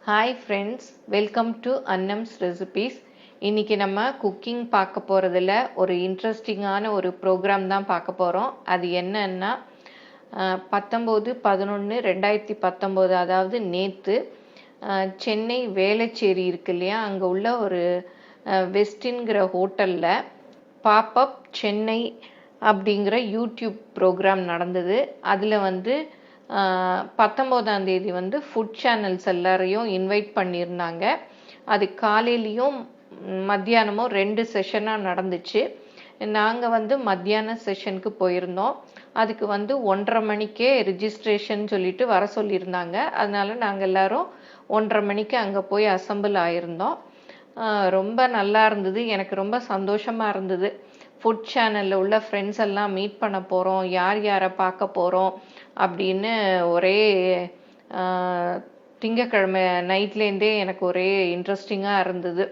Hi friends, welcome to Annam's recipes. இன்றைக்கி நம்ம cooking பார்க்க போகிறதுல ஒரு இன்ட்ரெஸ்டிங்கான ஒரு ப்ரோக்ராம் தான் பார்க்க போகிறோம். அது என்னன்னா 19/11/2019, அதாவது நேற்று சென்னை வேளச்சேரி இருக்கு இல்லையா, அங்கே உள்ள ஒரு வெஸ்டின்கிற ஹோட்டலில் பாப்அப் சென்னை அப்படிங்கிற யூடியூப் ப்ரோக்ராம் நடந்தது. அதில் 19ஆம் தேதி ஃபுட் சேனல்ஸ் எல்லாரையும் இன்வைட் பண்ணியிருந்தாங்க. அது காலையிலையும் மத்தியானமும் 2 செஷனாக நடந்துச்சு. நாங்கள் மத்தியான செஷனுக்கு போயிருந்தோம். அதுக்கு 1:30 மணிக்கே ரிஜிஸ்ட்ரேஷன் சொல்லிட்டு வர சொல்லியிருந்தாங்க. அதனால நாங்கள் எல்லாரும் 1:30 மணிக்கு அங்கே போய் அசம்பிள் ஆயிருந்தோம். ரொம்ப நல்லா இருந்தது. எனக்கு ரொம்ப சந்தோஷமாக இருந்தது. ஃபுட் சேனலில் உள்ள ஃப்ரெண்ட்ஸ் எல்லாம் மீட் பண்ண போகிறோம், யார் யாரை பார்க்க போகிறோம் அப்படின்னு ஒரே திங்கக்கிழமை நைட்லேருந்தே எனக்கு ஒரே இன்ட்ரெஸ்டிங்காக இருந்தது.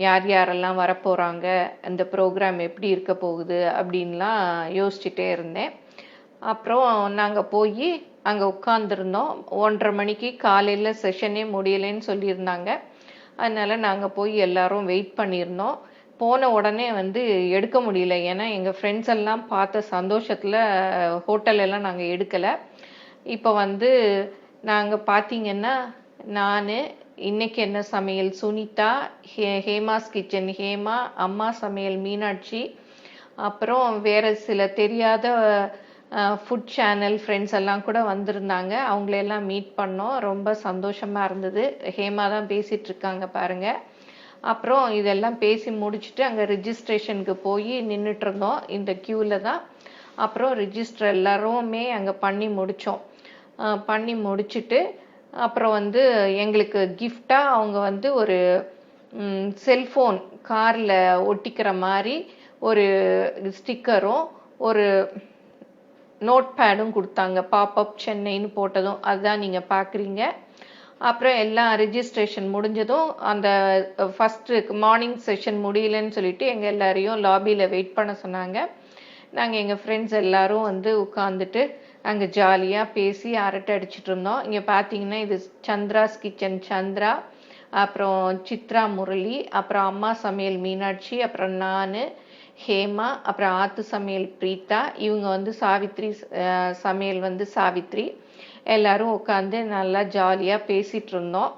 யார் யாரெல்லாம் வரப்போகிறாங்க, அந்த ப்ரோக்ராம் எப்படி இருக்க போகுது அப்படின்லாம் யோசிச்சுட்டே இருந்தேன். அப்புறம் நாங்கள் போய் அங்கே உட்காந்துருந்தோம். 1:30 மணிக்கு காலையில் செஷனே முடியலைன்னு சொல்லியிருந்தாங்க. அதனால் நாங்கள் போய் எல்லாரும் வெயிட் பண்ணியிருந்தோம். போன உடனே எடுக்க முடியல. ஏன்னா எங்கள் ஃப்ரெண்ட்ஸ் எல்லாம் பார்த்த சந்தோஷத்தில் ஹோட்டலெல்லாம் நாங்கள் எடுக்கலை. இப்போ நாங்கள் பார்த்தீங்கன்னா, நான் இன்னைக்கு என்ன சமையல் சுனிதா, ஹேமாஸ் கிச்சன் ஹேமா, அம்மா சமையல் மீனாட்சி, அப்புறம் வேறு சில தெரியாத ஃபுட் சேனல் ஃப்ரெண்ட்ஸ் எல்லாம் கூட வந்திருந்தாங்க. அவங்களெல்லாம் மீட் பண்ணோம். ரொம்ப சந்தோஷமாக இருந்தது. ஹேமா தான் பேசிகிட்ருக்காங்க பாருங்கள். அப்புறம் இதெல்லாம் பேசி முடிச்சுட்டு அங்கே ரிஜிஸ்ட்ரேஷனுக்கு போய் நின்றுட்டு இருந்தோம். இந்த க்யூவில் தான். அப்புறம் ரிஜிஸ்டர் எல்லாருமே அங்கே பண்ணி முடித்தோம். பண்ணி முடிச்சுட்டு அப்புறம் எங்களுக்கு கிஃப்டாக அவங்க ஒரு செல்ஃபோன் காரில் ஒட்டிக்கிற மாதிரி ஒரு ஸ்டிக்கரும் ஒரு நோட் பேடும் கொடுத்தாங்க. பாப்அப் சென்னைன்னு போட்டதும் அதுதான் நீங்கள் பார்க்குறீங்க. அப்புறம் எல்லாம் ரிஜிஸ்ட்ரேஷன் முடிஞ்சதும் அந்த ஃபஸ்ட்டு மார்னிங் செஷன் முடியலன்னு சொல்லிட்டு எங்கள் எல்லாரையும் லாபியில் வெயிட் பண்ண சொன்னாங்க. நாங்கள் எங்கள் ஃப்ரெண்ட்ஸ் எல்லோரும் உட்காந்துட்டு அங்கே ஜாலியாக பேசி அரட்டை அடிச்சிட்டு இருந்தோம். இங்கே பார்த்தீங்கன்னா இது சந்திராஸ் கிச்சன் சந்திரா, அப்புறம் சித்ரா முரளி, அப்புறம் அம்மா சமையல் மீனாட்சி, அப்புறம் நான் ஹேமா, அப்புறம் ஆத்து சமையல் பிரீத்தா, இவங்க சாவித்ரி சமையல் சாவித்ரி. எல்லாரும் உட்காந்து நல்லா ஜாலியாக பேசிகிட்டு இருந்தோம்.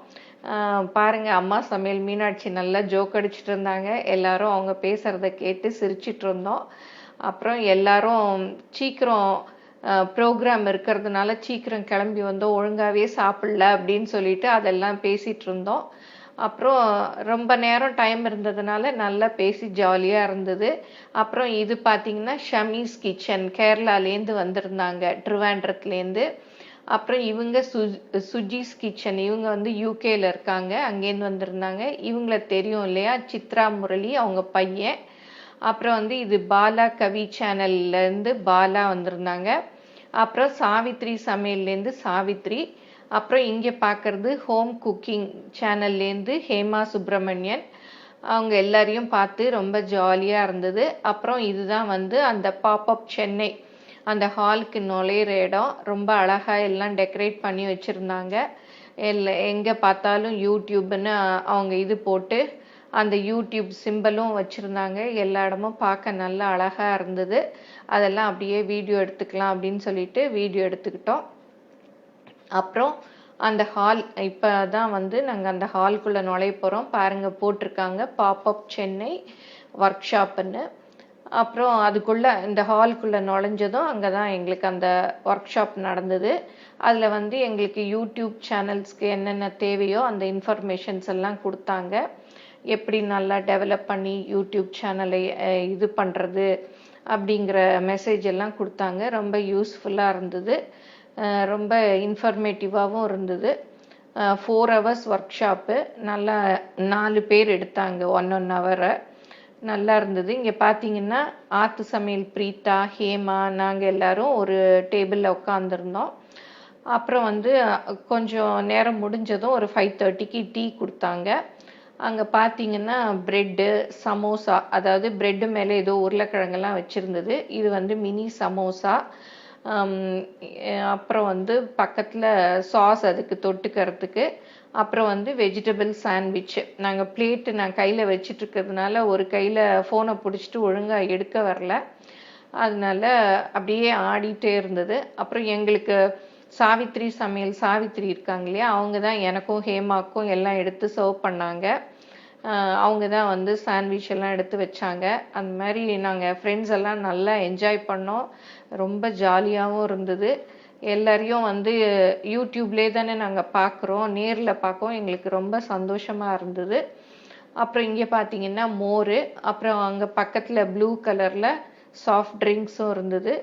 பாருங்கள், அம்மா சமையல் மீனாட்சி நல்லா ஜோக் அடிச்சிட்டு இருந்தாங்க. எல்லாரும் அவங்க பேசுகிறத கேட்டு சிரிச்சிட்டு இருந்தோம். அப்புறம் எல்லாரும் சீக்கிரம் ப்ரோக்ராம் இருக்கிறதுனால சீக்கிரம் கிளம்பி வந்தோம், ஒழுங்காகவே சாப்பிடல அப்படின்னு சொல்லிட்டு அதெல்லாம் பேசிகிட்டு இருந்தோம். அப்புறம் ரொம்ப நேரம் டைம் இருந்ததுனால நல்லா பேசி ஜாலியாக இருந்தது. அப்புறம் இது பார்த்திங்கன்னா ஷமீஸ் கிச்சன் கேரளாலேருந்து வந்திருந்தாங்க, ட்ரிவாண்ட்ரத்துலேருந்து. அப்புறம் இவங்க சுஜிஸ் கிச்சன், இவங்க யூகேல இருக்காங்க, அங்கேருந்து வந்திருந்தாங்க. இவங்கள தெரியும் இல்லையா, சித்ரா முரளி அவங்க பையன். அப்புறம் இது பாலா கவி சேனல்லேருந்து பாலா வந்திருந்தாங்க. அப்புறம் சாவித்ரி சமையல்லேருந்து சாவித்ரி. அப்புறம் இங்கே பார்க்குறது ஹோம் குக்கிங் சேனல்லேருந்து ஹேமா சுப்பிரமணியன். அவங்க எல்லாரையும் பார்த்து ரொம்ப ஜாலியாக இருந்தது. அப்புறம் இதுதான் அந்த பாப்அப் சென்னை அந்த ஹாலுக்கு நுழையிற இடம். ரொம்ப அழகாக எல்லாம் டெக்கரேட் பண்ணி வச்சுருந்தாங்க. எங்கே பார்த்தாலும் யூடியூப்னு அவங்க இது போட்டு அந்த யூடியூப் சிம்பிளும் வச்சுருந்தாங்க. எல்லா இடமும் பார்க்க நல்லா அழகாக இருந்தது. அதெல்லாம் அப்படியே வீடியோ எடுத்துக்கலாம் அப்படின்னு சொல்லிட்டு வீடியோ எடுத்துக்கிட்டோம். அப்புறம் அந்த ஹால் இப்போ தான் நாங்கள் அந்த ஹால்குள்ளே நுழைய போகிறோம். பாருங்கள், போட்டிருக்காங்க பாப்அப் சென்னை ஒர்க் ஷாப்புன்னு. அப்புறம் அதுக்குள்ளே இந்த ஹால்குள்ளே நுழைஞ்சதும் அங்கே தான் எங்களுக்கு அந்த ஒர்க் ஷாப் நடந்தது. அதில் எங்களுக்கு யூடியூப் சேனல்ஸ்க்கு என்னென்ன தேவையோ அந்த இன்ஃபர்மேஷன்ஸ் எல்லாம் கொடுத்தாங்க. எப்படி நல்லா டெவலப் பண்ணி யூடியூப் சேனலை இது பண்ணுறது அப்படிங்கிற மெசேஜ் எல்லாம் கொடுத்தாங்க. ரொம்ப யூஸ்ஃபுல்லாக இருந்தது, ரொம்ப இன்ஃபர்மேட்டிவாகவும் இருந்தது. 4 hours ஒர்க் ஷாப்பு. நல்லா 4 பேர் எடுத்தாங்க, 1 hour. நல்லா இருந்தது. இங்கே பார்த்தீங்கன்னா ஆத்து சமையல் பிரீத்தா, ஹேமா, நாங்கள் எல்லாரும் ஒரு டேபிளில் உட்காந்துருந்தோம். அப்புறம் கொஞ்சம் நேரம் முடிஞ்சதும் ஒரு 5:30க்கு டீ கொடுத்தாங்க. அங்கே பார்த்தீங்கன்னா ப்ரெட்டு சமோசா, அதாவது ப்ரெட்டு மேலே ஏதோ உருளைக்கிழங்கெல்லாம் வச்சுருந்தது. இது மினி சமோசா. அப்புறம் வந்து பக்கத்தில் சாஸ் அதுக்கு தொட்டுக்கிறதுக்கு, அப்புறம் வந்து வெஜிடபிள் சாண்ட்விச். நாங்கள் பிளேட்டு நான் கையில் வச்சுட்டு இருக்கிறதுனால ஒரு கையில் ஃபோனை பிடிச்சிட்டு ஒழுங்காக எடுக்க வரல, அதனால அப்படியே ஆடிட்டே இருந்தது. அப்புறம் எங்களுக்கு சாவித்ரி சமையல் சாவித்ரி இருக்காங்க இல்லையா, அவங்க தான் எனக்கும் ஹேமாக்கும் எல்லாம் எடுத்து சர்வ் பண்ணாங்க. அவங்க தான் வந்து சாண்ட்விச் எல்லாம் எடுத்து வச்சாங்க. அந்த மாதிரி நாங்கள் ஃப்ரெண்ட்ஸ் எல்லாம் நல்லா என்ஜாய் பண்ணோம். ரொம்ப ஜாலியாகவும் இருந்தது. எல்லாரையும் வந்து யூடியூப்லேயே தானே நாங்கள் பார்க்குறோம், நேரில் பார்க்கவும் எங்களுக்கு ரொம்ப சந்தோஷமாக இருந்தது. அப்புறம் இங்கே பார்த்தீங்கன்னா மோர், அப்புறம் அங்கே பக்கத்தில் ப்ளூ கலரில் சாஃப்ட் ட்ரிங்க்ஸும் இருந்தது.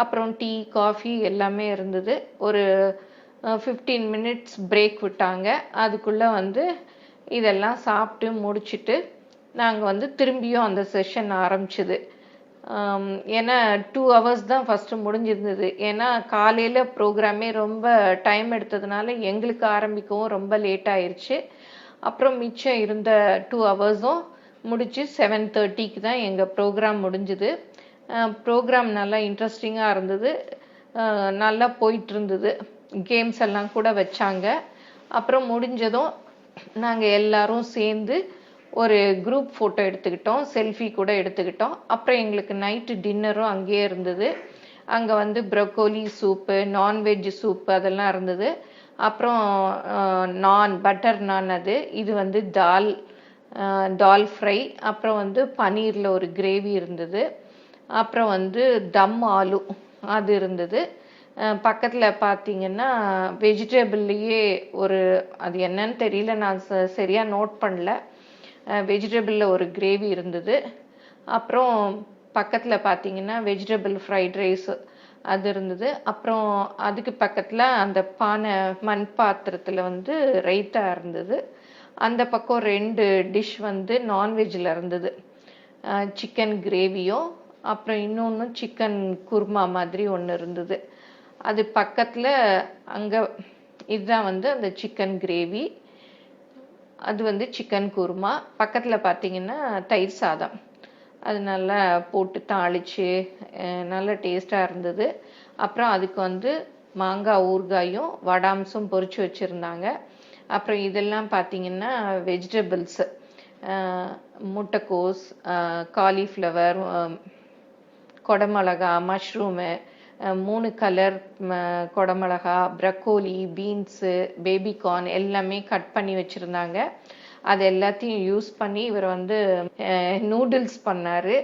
அப்புறம் டீ காஃபி எல்லாமே இருந்தது. ஒரு 15 மினிட்ஸ் பிரேக் விட்டாங்க. அதுக்குள்ளே வந்து இதெல்லாம் சாப்பிட்டு முடிச்சுட்டு நாங்கள் வந்து திரும்பியும் அந்த செஷன் ஆரம்பிச்சுது. ஏன்னா 2 hours தான் ஃபஸ்ட்டு முடிஞ்சிருந்தது. ஏன்னா காலையில் ப்ரோக்ராமே ரொம்ப டைம் எடுத்ததுனால எங்களுக்கு ஆரம்பிக்கவும் ரொம்ப லேட் ஆயிடுச்சு. அப்புறம் மிச்சம் இருந்த 2 ஹவர்ஸும் முடிச்சு 7:30க்கு தான் எங்கள் ப்ரோக்ராம் முடிஞ்சுது. ப்ரோக்ராம் நல்லா இன்ட்ரெஸ்டிங்காக இருந்தது, நல்லா போயிட்டு இருந்தது. கேம்ஸ் எல்லாம் கூட வச்சாங்க. அப்புறம் முடிஞ்சதும் நாங்கள் எல்லாரும் சேர்ந்து ஒரு குரூப் ஃபோட்டோ எடுத்துக்கிட்டோம், செல்ஃபி கூட எடுத்துக்கிட்டோம். அப்புறம் எங்களுக்கு நைட்டு டின்னரும் அங்கேயே இருந்தது. அங்கே வந்து ப்ரொக்கோலி சூப்பு, நான்வெஜ் சூப்பு அதெல்லாம் இருந்தது. அப்புறம் பட்டர் நான், இது வந்து தால் ஃப்ரை, அப்புறம் வந்து பன்னீரில் ஒரு கிரேவி இருந்தது. அப்புறம் வந்து தம் ஆலு அது இருந்தது. பக்கத்தில் பார்த்தீங்கன்னா வெஜிடபிள்லேயே அது என்னன்னு தெரியல, நான் சரியாக நோட் பண்ணல. வெஜிடபிளில் ஒரு கிரேவி இருந்தது. அப்புறம் பக்கத்தில் பார்த்தீங்கன்னா வெஜிடபிள் ஃப்ரைட் ரைஸ் அது இருந்தது. அப்புறம் அதுக்கு பக்கத்தில் அந்த மண் பாத்திரத்தில் வந்து ரைத்தா இருந்தது. அந்த பக்கம் 2 டிஷ் வந்து நான்வெஜ்ஜில் இருந்தது. சிக்கன் கிரேவியும் அப்புறம் இன்னொன்று சிக்கன் குருமா மாதிரி ஒன்று இருந்தது. அது பக்கத்தில் அங்கே இதுதான் வந்து அந்த சிக்கன் கிரேவி, அது வந்து சிக்கன் குருமா. பக்கத்தில் பார்த்தீங்கன்னா தயிர் சாதம், அது நல்லா போட்டு தாளித்து நல்ல டேஸ்ட்டாக இருந்தது. அப்புறம் அதுக்கு வந்து மாங்காய் ஊறுகாயும் வடாம்ஸும் பொரிச்சு வச்சுருந்தாங்க. அப்புறம் இதெல்லாம் பார்த்தீங்கன்னா வெஜிடபிள்ஸு, முட்டைக்கோஸ், காலிஃப்ளவர், கொடமிளகா, மஷ்ரூமு, 3 கலர் கொடமிளகா, ப்ரக்கோலி, பீன்ஸு, பேபிகார்ன் எல்லாமே கட் பண்ணி வச்சுருந்தாங்க. அது எல்லாத்தையும் யூஸ் பண்ணி இவர் வந்து நூடுல்ஸ் பண்ணார்.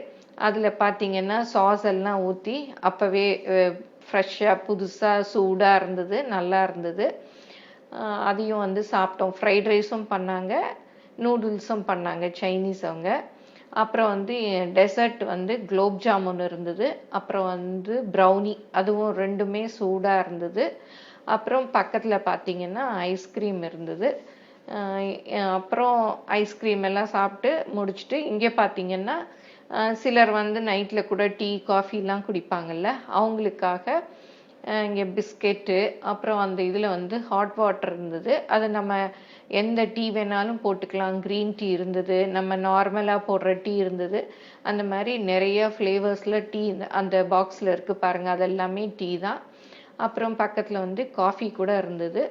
அதில் பார்த்தீங்கன்னா சாஸ் எல்லாம் ஊற்றி அப்போவே ஃப்ரெஷ்ஷாக புதுசாக சூடாக இருந்தது, நல்லா இருந்தது. அதையும் வந்து சாப்பிட்டோம். ஃப்ரைட் ரைஸும் பண்ணாங்க, நூடுல்ஸும் பண்ணாங்க சைனீஸ் அவங்க. அப்புறம் வந்து டெசர்ட் வந்து குலோப் ஜாமுன் இருந்தது. அப்புறம் வந்து ப்ரௌனி, அதுவும் 2மே சூடாக இருந்தது. அப்புறம் பக்கத்தில் பார்த்தீங்கன்னா ஐஸ்கிரீம் இருந்தது. அப்புறம் ஐஸ்கிரீம் எல்லாம் சாப்பிட்டு முடிச்சுட்டு இங்கே பார்த்தீங்கன்னா சிலர் வந்து நைட்டில் கூட டீ காஃபிலாம் குடிப்பாங்கல்ல, அவங்களுக்காக இங்கே பிஸ்கெட்டு, அப்புறம் அந்த இதில் வந்து ஹாட் வாட்டர் இருந்தது. அது நம்ம எந்த டீ வேணாலும் போட்டுக்கலாம். க்ரீன் டீ இருந்தது, நம்ம நார்மலாக போடுற டீ இருந்தது. அந்த மாதிரி நிறைய ஃப்ளேவர்ஸில் டீ அந்த பாக்ஸில் இருக்குது பாருங்கள், அதெல்லாமே டீ தான். அப்புறம் பக்கத்தில் வந்து காஃபி கூட இருந்தது.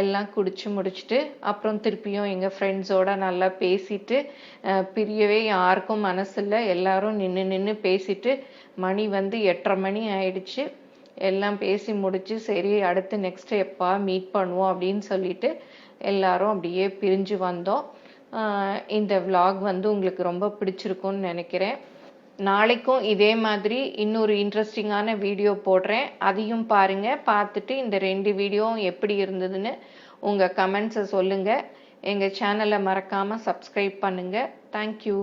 எல்லாம் குடிச்சு முடிச்சுட்டு அப்புறம் திருப்பியும் எங்கள் ஃப்ரெண்ட்ஸோட நல்லா பேசிட்டு, பிரியவே யாருக்கும் மனசில்லை, எல்லாரும் நின்று பேசிட்டு மணி வந்து 8:30 மணி ஆயிடுச்சு. எல்லாம் பேசி முடிச்சு சரி அடுத்து நெக்ஸ்ட் எப்போ மீட் பண்ணுவோம் அப்படின்னு சொல்லிட்டு எல்லாரும் அப்படியே பிரிஞ்சு வந்தோம். இந்த vlog வந்து உங்களுக்கு ரொம்ப பிடிச்சிருக்கும்னு நினைக்கிறேன். நாளைக்கும் இதே மாதிரி இன்னொரு இன்ட்ரெஸ்டிங்கான வீடியோ போடுறேன், அதையும் பாருங்க. பார்த்துட்டு இந்த 2 வீடியோவும் எப்படி இருந்ததுன்னு உங்கள் கமெண்ட்ஸை சொல்லுங்கள். எங்கள் சேனலை மறக்காமல் சப்ஸ்கிரைப் பண்ணுங்கள். தேங்க்யூ.